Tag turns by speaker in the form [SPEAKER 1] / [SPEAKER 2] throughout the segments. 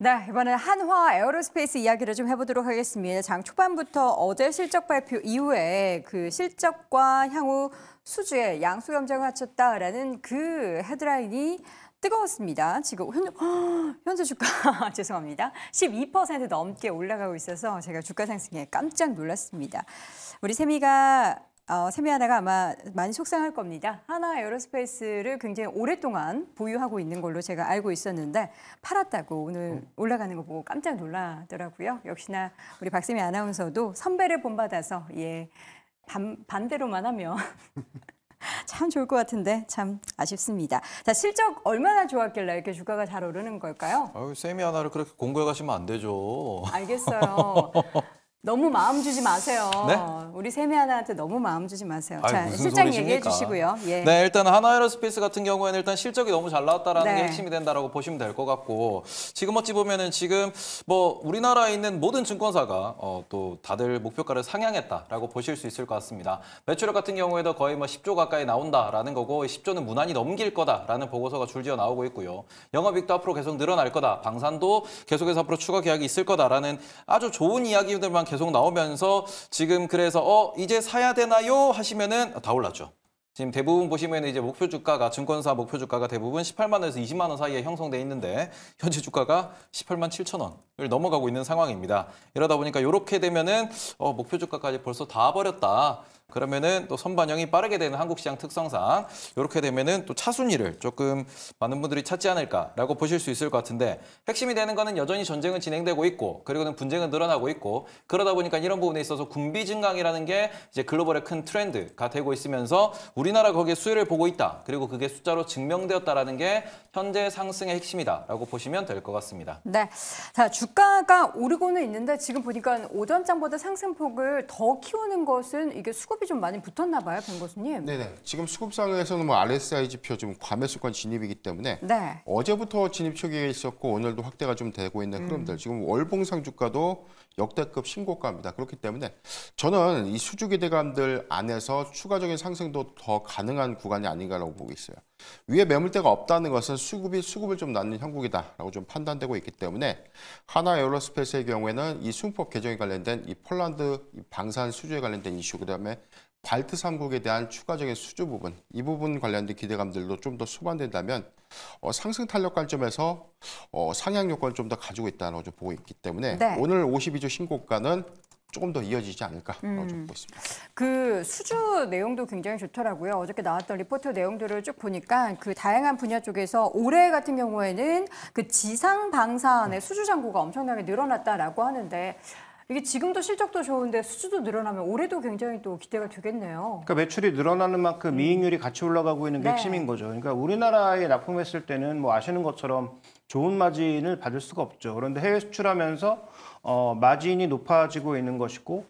[SPEAKER 1] 네, 이번엔 한화 에어로스페이스 이야기를 좀 해보도록 하겠습니다. 장 초반부터 어제 실적 발표 이후에 그 실적과 향후 수주에 양수 경쟁을 갖췄다라는 그 헤드라인이 뜨거웠습니다. 지금 현재 주가 죄송합니다. 12% 넘게 올라가고 있어서 제가 주가 상승에 깜짝 놀랐습니다. 우리 세미 하나가 아마 많이 속상할 겁니다. 한화 에어로스페이스를 굉장히 오랫동안 보유하고 있는 걸로 제가 알고 있었는데 팔았다고 오늘 올라가는 거 보고 깜짝 놀라더라고요. 역시나 우리 박세미 아나운서도 선배를 본받아서 반대로만 하면 참 좋을 것 같은데 참 아쉽습니다. 자, 실적 얼마나 좋았길래 이렇게 주가가 잘 오르는 걸까요?
[SPEAKER 2] 세미 하나를 그렇게 공부해 가시면 안 되죠.
[SPEAKER 1] 알겠어요. 너무 마음 주지 마세요.
[SPEAKER 2] 네?
[SPEAKER 1] 우리 세미 하나한테 너무 마음 주지 마세요.
[SPEAKER 2] 아유,
[SPEAKER 1] 자,
[SPEAKER 2] 무슨
[SPEAKER 1] 실장
[SPEAKER 2] 소리십니까?
[SPEAKER 1] 얘기해 주시고요. 예.
[SPEAKER 2] 네, 일단 한화에어로스페이스 같은 경우에는 일단 실적이 너무 잘 나왔다라는
[SPEAKER 1] 네.
[SPEAKER 2] 게 핵심이 된다라고 보시면 될 것 같고, 지금 어찌 보면은 지금 뭐 우리나라에 있는 모든 증권사가 또 다들 목표가를 상향했다라고 보실 수 있을 것 같습니다. 매출액 같은 경우에도 거의 뭐 10조 가까이 나온다라는 거고, 10조는 무난히 넘길 거다라는 보고서가 줄지어 나오고 있고요. 영업이익도 앞으로 계속 늘어날 거다. 방산도 계속해서 앞으로 추가 계약이 있을 거다라는 아주 좋은 이야기들만 계속 나오면서 지금 그래서 이제 사야 되나요? 하시면은 다 올랐죠. 지금 대부분 보시면 이제 목표 주가가 증권사 목표 주가가 대부분 18만 원에서 20만 원 사이에 형성돼 있는데 현재 주가가 18만 7천 원을 넘어가고 있는 상황입니다. 이러다 보니까 이렇게 되면은 목표 주가까지 벌써 다 버렸다. 그러면은 또 선반영이 빠르게 되는 한국 시장 특성상 이렇게 되면은 또 차순위를 조금 많은 분들이 찾지 않을까라고 보실 수 있을 것 같은데, 핵심이 되는 거는 여전히 전쟁은 진행되고 있고 그리고는 분쟁은 늘어나고 있고, 그러다 보니까 이런 부분에 있어서 군비 증강이라는 게 이제 글로벌의 큰 트렌드가 되고 있으면서 우리나라 거기에 수혜를 보고 있다. 그리고 그게 숫자로 증명되었다라는 게 현재 상승의 핵심이다라고 보시면 될 것 같습니다.
[SPEAKER 1] 네, 자, 주가가 오르고는 있는데 지금 보니까 오전장보다 상승폭을 더 키우는 것은 이게 수급이 좀 많이 붙었나 봐요, 변 교수님.
[SPEAKER 3] 네네. 지금 수급상에서는 뭐 RSI 지표 좀 과매수권 진입이기 때문에
[SPEAKER 1] 네.
[SPEAKER 3] 어제부터 진입 초기에 있었고 오늘도 확대가 좀 되고 있는 흐름들. 지금 월봉상 주가도 역대급 신고가입니다. 그렇기 때문에 저는 이 수주 기대감들 안에서 추가적인 상승도 더 가능한 구간이 아닌가라고 보고 있어요. 위에 매물대가 없다는 것은 수급을 좀 낳는 형국이다라고 좀 판단되고 있기 때문에 한화 에어로스페이스의 경우에는 이 수급법 개정에 관련된 이 폴란드 방산 수주에 관련된 이슈, 그다음에 발트 3국에 대한 추가적인 수주 부분, 이 부분 관련된 기대감들도 좀 더 수반된다면 상승 탄력 관점에서 상향 요건을 좀 더 가지고 있다고 좀 보고 있기 때문에
[SPEAKER 1] 네.
[SPEAKER 3] 오늘 52조 신고가는 조금 더 이어지지 않을까라고 좀 보고 있습니다.
[SPEAKER 1] 그 수주 내용도 굉장히 좋더라고요. 어저께 나왔던 리포트 내용들을 쭉 보니까 그 다양한 분야 쪽에서 올해 같은 경우에는 그 지상 방산의 수주 잔고가 엄청나게 늘어났다라고 하는데, 이게 지금도 실적도 좋은데 수주도 늘어나면 올해도 굉장히 또 기대가 되겠네요.
[SPEAKER 4] 그러니까 매출이 늘어나는 만큼 이익률이 같이 올라가고 있는 게
[SPEAKER 1] 네.
[SPEAKER 4] 핵심인 거죠. 그러니까 우리나라에 납품했을 때는 뭐 아시는 것처럼 좋은 마진을 받을 수가 없죠. 그런데 해외 수출하면서 마진이 높아지고 있는 것이고,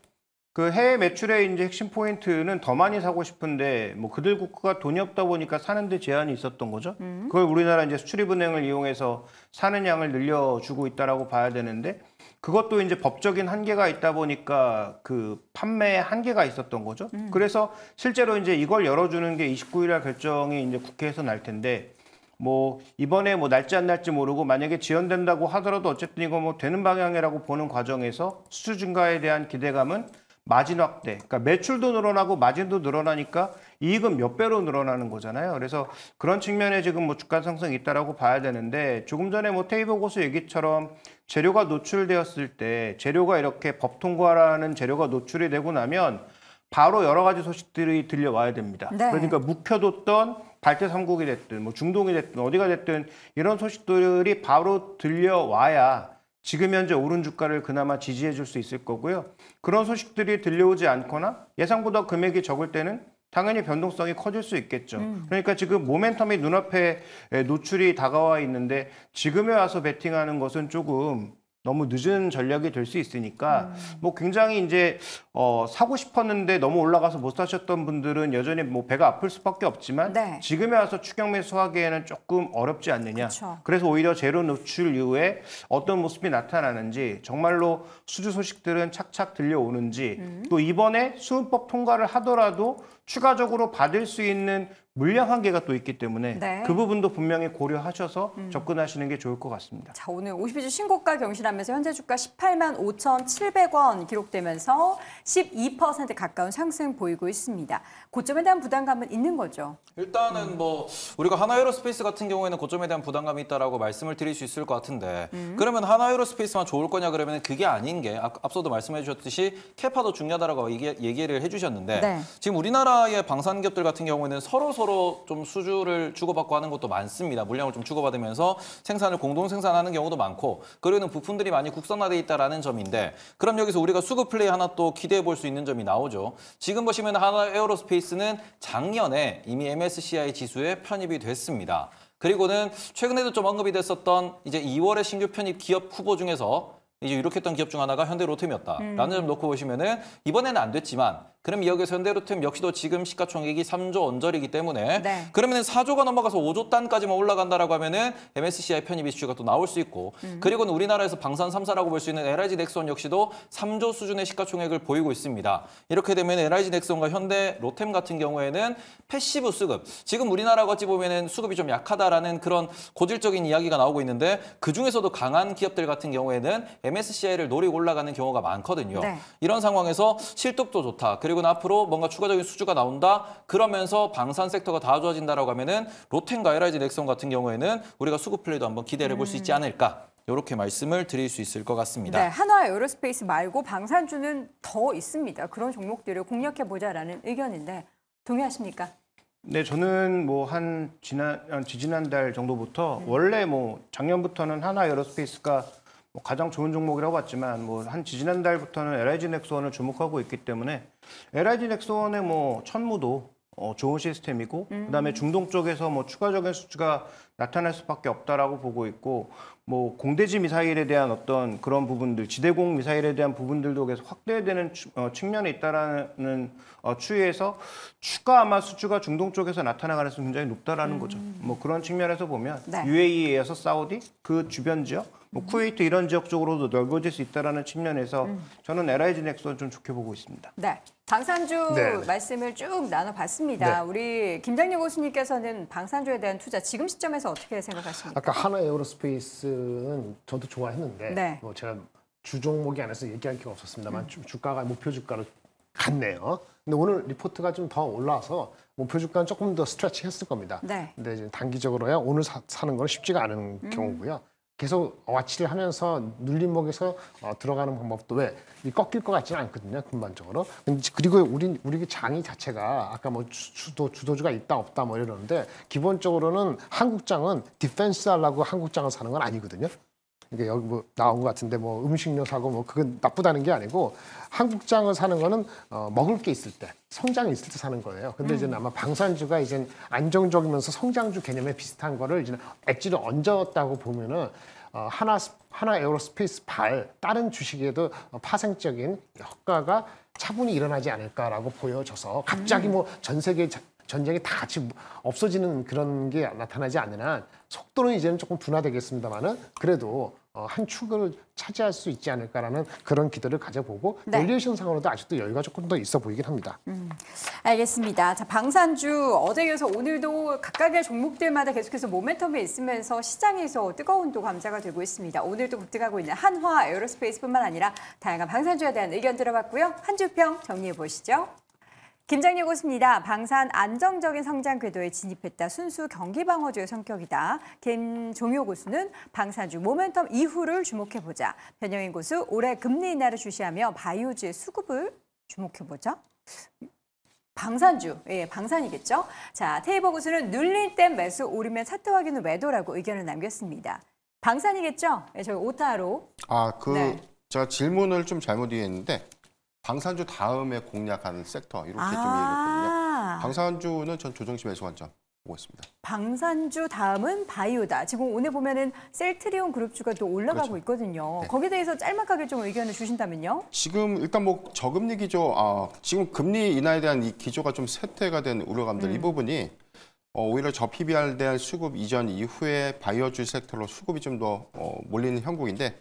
[SPEAKER 4] 그 해외 매출의 이제 핵심 포인트는 더 많이 사고 싶은데 뭐 그들 국가가 돈이 없다 보니까 사는데 제한이 있었던 거죠. 그걸 우리나라 이제 수출입은행을 이용해서 사는 양을 늘려주고 있다라고 봐야 되는데, 그것도 이제 법적인 한계가 있다 보니까 그 판매에 한계가 있었던 거죠. 그래서 실제로 이제 이걸 열어주는 게 29일날 결정이 이제 국회에서 날 텐데, 뭐 이번에 뭐 날지 안 날지 모르고 만약에 지연된다고 하더라도 어쨌든 이거 뭐 되는 방향이라고 보는 과정에서 수주 증가에 대한 기대감은 마진 확대, 그러니까 매출도 늘어나고 마진도 늘어나니까 이익은 몇 배로 늘어나는 거잖아요. 그래서 그런 측면에 지금 뭐 주가 상승이 있다라고 봐야 되는데, 조금 전에 뭐 테이블 고수 얘기처럼 재료가 노출되었을 때 재료가 이렇게 법 통과라는 재료가 노출이 되고 나면 바로 여러 가지 소식들이 들려와야 됩니다.
[SPEAKER 1] 네.
[SPEAKER 4] 그러니까 묵혀뒀던 발트 3국이 됐든 뭐 중동이 됐든 어디가 됐든 이런 소식들이 바로 들려와야 지금 현재 오른 주가를 그나마 지지해 줄 수 있을 거고요. 그런 소식들이 들려오지 않거나 예상보다 금액이 적을 때는 당연히 변동성이 커질 수 있겠죠. 그러니까 지금 모멘텀이 눈앞에 노출이 다가와 있는데 지금에 와서 베팅하는 것은 조금 너무 늦은 전략이 될 수 있으니까 뭐 굉장히 이제 사고 싶었는데 너무 올라가서 못 사셨던 분들은 여전히 뭐 배가 아플 수밖에 없지만
[SPEAKER 1] 네.
[SPEAKER 4] 지금에 와서 추격 매수하기에는 조금 어렵지 않느냐.
[SPEAKER 1] 그쵸.
[SPEAKER 4] 그래서 오히려 제로 노출 이후에 어떤 모습이 나타나는지, 정말로 수주 소식들은 착착 들려오는지, 또 이번에 수은법 통과를 하더라도 추가적으로 받을 수 있는 물량 한계가 또 있기 때문에
[SPEAKER 1] 네.
[SPEAKER 4] 그 부분도 분명히 고려하셔서 접근하시는 게 좋을 것 같습니다.
[SPEAKER 1] 자, 오늘 50일주 신고가 경신하면서 현재 주가 18만 5,700원 기록되면서 12% 가까운 상승 보이고 있습니다. 고점에 대한 부담감은 있는 거죠?
[SPEAKER 2] 일단은 뭐 우리가 하나에어로스페이스 같은 경우에는 고점에 대한 부담감이 있다라고 말씀을 드릴 수 있을 것 같은데 그러면 하나에어로스페이스만 좋을 거냐 그러면 그게 아닌 게 앞서도 말씀해 주셨듯이 캐파도 중요하다라고 얘기를 해주셨는데
[SPEAKER 1] 네.
[SPEAKER 2] 지금 우리나라의 방산 기업들 같은 경우에는 서로 좀 수주를 주고받고 하는 것도 많습니다. 물량을 좀 주고받으면서 생산을 공동 생산하는 경우도 많고 그리고는 부품들이 많이 국산화돼 있다라는 점인데 그럼 여기서 우리가 수급 플레이 하나 또 기대해 볼 수 있는 점이 나오죠. 지금 보시면 하나에어로스페이스는 작년에 이미 MSCI 지수에 편입이 됐습니다. 그리고는 최근에도 좀 언급이 됐었던 이제 2월에 신규 편입 기업 후보 중에서 이제 유력했던 기업 중 하나가 현대로템이었다라는 점 놓고 보시면은 이번에는 안 됐지만 그럼 여기서 현대로템 역시도 지금 시가총액이 3조 언저리이기 때문에
[SPEAKER 1] 네.
[SPEAKER 2] 그러면은 4조가 넘어가서 5조 단까지만 올라간다라고 하면은 MSCI 편입 이슈가 또 나올 수 있고 그리고는 우리나라에서 방산 3사라고 볼 수 있는 LIG 넥스원 역시도 3조 수준의 시가총액을 보이고 있습니다. 이렇게 되면 LIG 넥스원과 현대로템 같은 경우에는 패시브 수급 지금 우리나라가 어찌 보면은 수급이 좀 약하다라는 그런 고질적인 이야기가 나오고 있는데 그 중에서도 강한 기업들 같은 경우에는 MSCI를 노리고 올라가는 경우가 많거든요.
[SPEAKER 1] 네.
[SPEAKER 2] 이런 상황에서 실적도 좋다. 그리고 앞으로 뭔가 추가적인 수주가 나온다. 그러면서 방산 섹터가 다 좋아진다라고 하면은 로템과 LIG 넥스원 같은 경우에는 우리가 수급 플레이도 한번 기대를 해볼 수 있지 않을까. 이렇게 말씀을 드릴 수 있을 것 같습니다.
[SPEAKER 1] 네, 한화에어로스페이스 말고 방산주는 더 있습니다. 그런 종목들을 공략해보자라는 의견인데 동의하십니까?
[SPEAKER 4] 네, 저는 뭐 지지난달 정도부터 원래 뭐 작년부터는 하나에어로스페이스가 뭐 가장 좋은 종목이라고 봤지만 뭐 지지난달부터는 LIG 넥스원을 주목하고 있기 때문에 LIG 넥스원의 뭐 천무도 좋은 시스템이고 그다음에 중동 쪽에서 뭐 추가적인 수주가 나타날 수밖에 없다라고 보고 있고 뭐 공대지 미사일에 대한 어떤 그런 부분들, 지대공 미사일에 대한 부분들도 계속 확대되는 측면에 있다라는 추이에서 추가 아마 수주가 중동 쪽에서 나타날 가능성이 굉장히 높다라는 거죠. 뭐 그런 측면에서 보면
[SPEAKER 1] 네.
[SPEAKER 4] UAE에서 사우디 그 주변 지역, 뭐 쿠웨이트 이런 지역 쪽으로도 넓어질 수 있다라는 측면에서 저는 LIG 넥스원 좀 좋게 보고 있습니다.
[SPEAKER 1] 네, 방산주
[SPEAKER 5] 네.
[SPEAKER 1] 말씀을 쭉 나눠봤습니다.
[SPEAKER 5] 네.
[SPEAKER 1] 우리 김장렬 교수님께서는 방산주에 대한 투자 지금 시점에서 어떻게 생각하십니까?
[SPEAKER 5] 아까 하나에어로스페이스는 저도 좋아했는데
[SPEAKER 1] 네.
[SPEAKER 5] 뭐 제가 주 종목이 안에서 얘기할 게 없었습니다만 주가가 목표 주가로 갔네요. 근데 오늘 리포트가 좀 더 올라와서 목표 주가는 조금 더 스트레치 했을 겁니다.
[SPEAKER 1] 네.
[SPEAKER 5] 근데 이제 단기적으로야 오늘 사는 건 쉽지가 않은 경우고요. 계속 와치를 하면서 눌림목에서 들어가는 방법도 왜 꺾일 것 같지는 않거든요, 금반적으로. 그리고 우리 장이 자체가 아까 뭐 주도주가 있다 없다 뭐 이러는데 기본적으로는 한국장은 디펜스 하려고 한국장을 사는 건 아니거든요. 이게 여기 뭐 나온 것 같은데 뭐 음식료 사고 뭐 그건 나쁘다는 게 아니고 한국장을 사는 거는 먹을 게 있을 때 성장이 있을 때 사는 거예요. 근데 이제 아마 방산주가 이제 안정적이면서 성장주 개념에 비슷한 거를 이제 엣지를 얹었다고 보면은 하나 에어로스페이스 다른 주식에도 파생적인 효과가 차분히 일어나지 않을까라고 보여져서 갑자기 뭐 전 세계 전쟁이 다 같이 없어지는 그런 게 나타나지 않는 한 속도는 이제는 조금 둔화되겠습니다만은 그래도 한 축을 차지할 수 있지 않을까라는 그런 기대를 가져보고
[SPEAKER 1] 네.
[SPEAKER 5] 밸류에이션상으로도 아직도 여유가 조금 더 있어 보이긴 합니다.
[SPEAKER 1] 알겠습니다. 자, 방산주 어제 이어서 오늘도 각각의 종목들마다 계속해서 모멘텀이 있으면서 시장에서 뜨거운 또 감자가 되고 있습니다. 오늘도 급등하고 있는 한화 에어로스페이스뿐만 아니라 다양한 방산주에 대한 의견 들어봤고요. 한 주평 정리해 보시죠. 김장렬 교수입니다. 방산 안정적인 성장 궤도에 진입했다. 순수 경기 방어주의 성격이다. 김종효 고수는 방산주 모멘텀 이후를 주목해보자. 변영인 고수 올해 금리 인하를 주시하며 바이오주의 수급을 주목해보자. 방산주, 예, 방산이겠죠. 자, 테이버 고수는 눌릴 땐 매수, 오르면 차트 확인 후 매도라고 의견을 남겼습니다. 방산이겠죠? 예, 저희 오타로. 네.
[SPEAKER 3] 제가 질문을 좀 잘못 이해했는데 방산주 다음에 공략하는 섹터 이렇게 좀 이해했거든요. 방산주는 전 조정시 매수 관점 보고 있습니다.
[SPEAKER 1] 방산주 다음은 바이오다. 지금 오늘 보면은 셀트리온 그룹주가 또 올라가고
[SPEAKER 3] 그렇죠.
[SPEAKER 1] 있거든요.
[SPEAKER 3] 네.
[SPEAKER 1] 거기에 대해서 짤막하게 좀 의견을 주신다면요?
[SPEAKER 3] 지금 일단 뭐 저금리 기조, 지금 금리 인하에 대한 이 기조가 좀 쇠퇴가 된 우려감들 이 부분이 오히려 저 PBR 대한 수급 이전 이후에 바이오주 섹터로 수급이 좀 더 몰리는 형국인데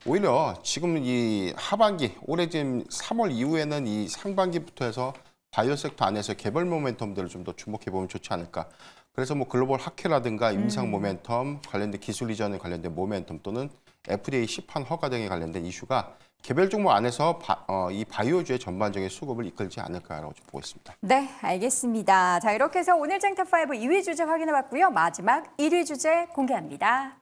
[SPEAKER 3] 오히려 지금 이 하반기 올해 지금 3월 이후에는 이 상반기부터 해서 바이오 섹터 안에서 개별 모멘텀들을 좀 더 주목해 보면 좋지 않을까. 그래서 뭐 글로벌 학회라든가 임상 모멘텀, 관련된 기술 이전에 관련된 모멘텀 또는 FDA 시판 허가 등에 관련된 이슈가 개별 종목 안에서 이 바이오주의 전반적인 수급을 이끌지 않을까라고 좀 보고 있습니다.
[SPEAKER 1] 네, 알겠습니다. 자, 이렇게 해서 오늘 쟁탑5 2위 주제 확인해 봤고요. 마지막 1위 주제 공개합니다.